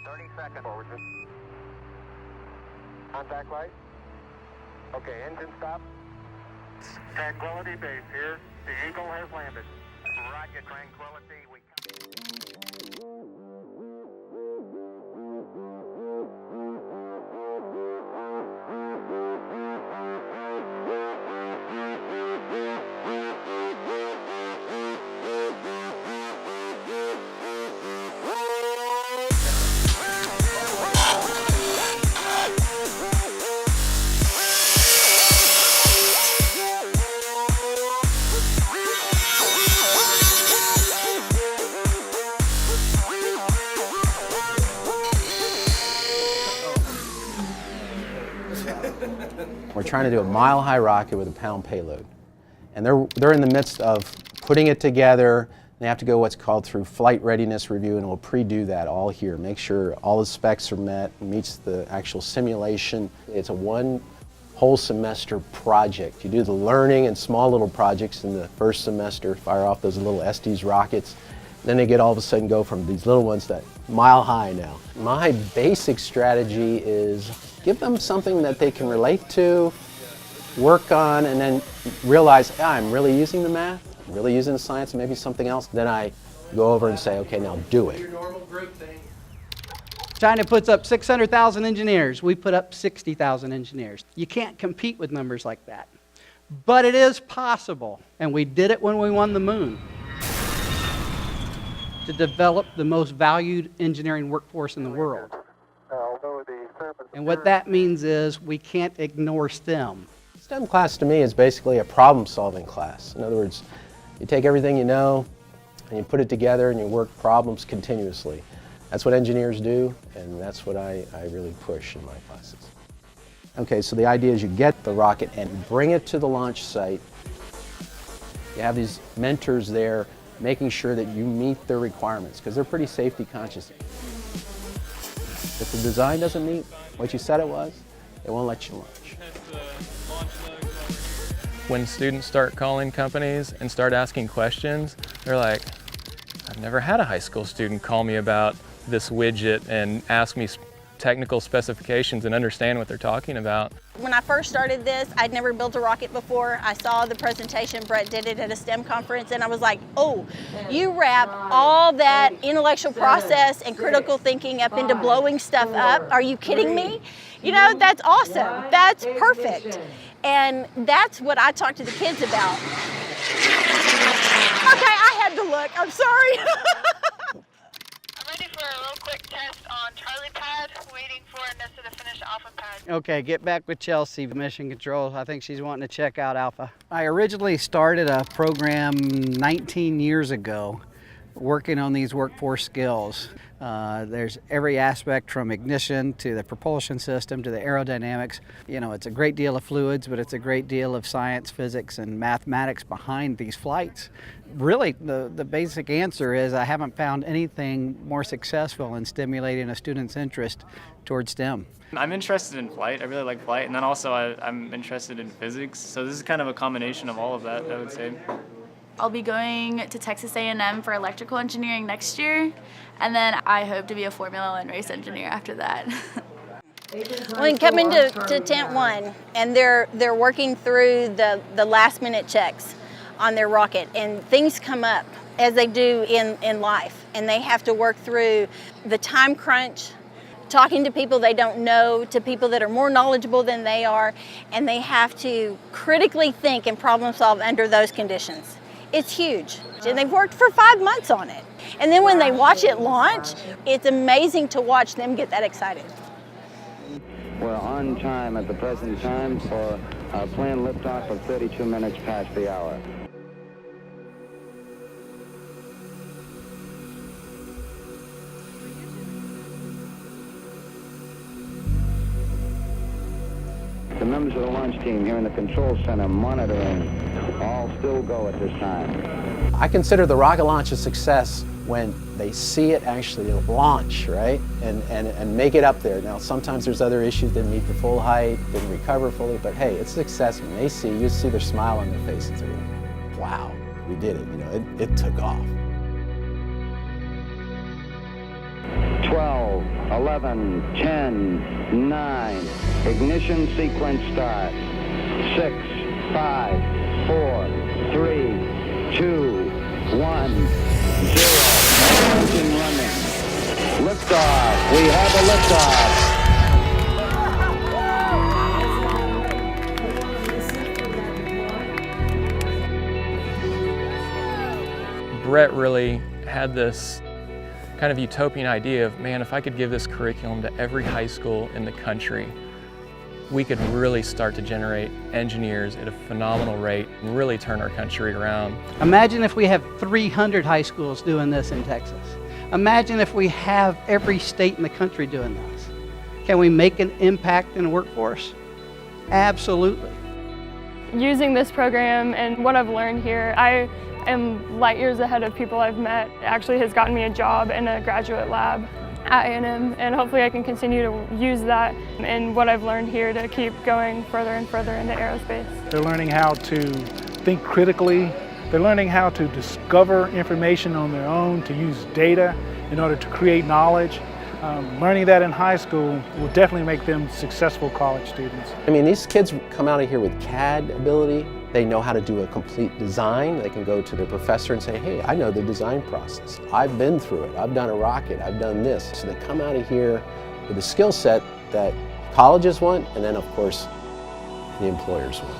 30 seconds. Forward. Contact light. Okay, engine stop. Tranquility Base here. The Eagle has landed. Roger, Tranquility. We're trying to do a mile-high rocket with a pound payload. And they're in the midst of putting it together. They have to go what's called through flight readiness review, and we'll pre-do that all here. Make sure all the specs are met, meets the actual simulation. It's a one whole semester project. You do the learning and small little projects in the first semester, fire off those little Estes rockets. Then they get all of a sudden go from these little ones to mile high now. My basic strategy is give them something that they can relate to, work on, and then realize, I'm really using the math, I'm really using the science, and maybe something else. Then I go over and say, okay, now do it. Your normal group thing. China puts up 600,000 engineers. We put up 60,000 engineers. You can't compete with numbers like that. But it is possible, and we did it when we won the moon, to develop the most valued engineering workforce in the world. And what that means is we can't ignore STEM. STEM class to me is basically a problem-solving class. In other words, you take everything you know and you put it together and you work problems continuously. That's what engineers do, and that's what I really push in my classes. Okay, so the idea is you get the rocket and bring it to the launch site. You have these mentors there making sure that you meet their requirements, because they're pretty safety conscious. If the design doesn't meet what you said it was, they won't let you launch. When students start calling companies and start asking questions, they're like, I've never had a high school student call me about this widget and ask me technical specifications and understand what they're talking about. When I first started this, I'd never built a rocket before. I saw the presentation, Brett did it at a STEM conference, and I was like, oh, you wrap all that intellectual process and critical thinking up into blowing stuff up. Are you kidding me? You know, that's awesome. That's perfect. And that's what I talk to the kids about. Okay, I had to look, I'm sorry. Ready for a real quick test on Charlie pad, waiting for Nessa to finish Alpha pad. Okay, get back with Chelsea, Mission Control. I think she's wanting to check out Alpha. I originally started a program 19 years ago working on these workforce skills. There's every aspect from ignition to the propulsion system to the aerodynamics. You know, it's a great deal of fluids, but it's a great deal of science, physics, and mathematics behind these flights. Really, the basic answer is I haven't found anything more successful in stimulating a student's interest towards STEM. I'm interested in flight. I really like flight, and then also I'm interested in physics. So this is kind of a combination of all of that, I would say. I'll be going to Texas A&M for electrical engineering next year, and then I hope to be a Formula One race engineer after that. Well, you come into tent one, and they're working through the last minute checks on their rocket, and things come up as they do in life, and they have to work through the time crunch, talking to people they don't know, to people that are more knowledgeable than they are, and they have to critically think and problem solve under those conditions. It's huge, and they've worked for 5 months on it. And then when they watch it launch, it's amazing to watch them get that excited. We're on time at the present time for our planned liftoff of 32 minutes past the hour. The members of the launch team here in the control center monitoring all still go at this time. I consider the rocket launch a success when they see it actually launch, right? And make it up there. Now, sometimes there's other issues, didn't meet the full height, didn't recover fully, but hey, it's a success when they see, you see their smile on their faces. They're like, wow, we did it, you know, it took off. 12, 11, 10, 9. Ignition sequence start. 6, 5, 4, 3, 2, 1, 0. Engine running. Liftoff. We have a liftoff. Brett really had this kind of utopian idea of, man, if I could give this curriculum to every high school in the country, we could really start to generate engineers at a phenomenal rate and really turn our country around. Imagine if we have 300 high schools doing this in Texas. Imagine if we have every state in the country doing this. Can we make an impact in the workforce? Absolutely. Using this program and what I've learned here, I am light years ahead of people I've met. It actually has gotten me a job in a graduate lab at A&M, and hopefully I can continue to use that and what I've learned here to keep going further and further into aerospace. They're learning how to think critically. They're learning how to discover information on their own, to use data in order to create knowledge. Learning that in high school will definitely make them successful college students. I mean, these kids come out of here with CAD ability. They know how to do a complete design. They can go to their professor and say, hey, I know the design process. I've been through it. I've done a rocket. I've done this. So they come out of here with a skill set that colleges want, and then, of course, the employers want.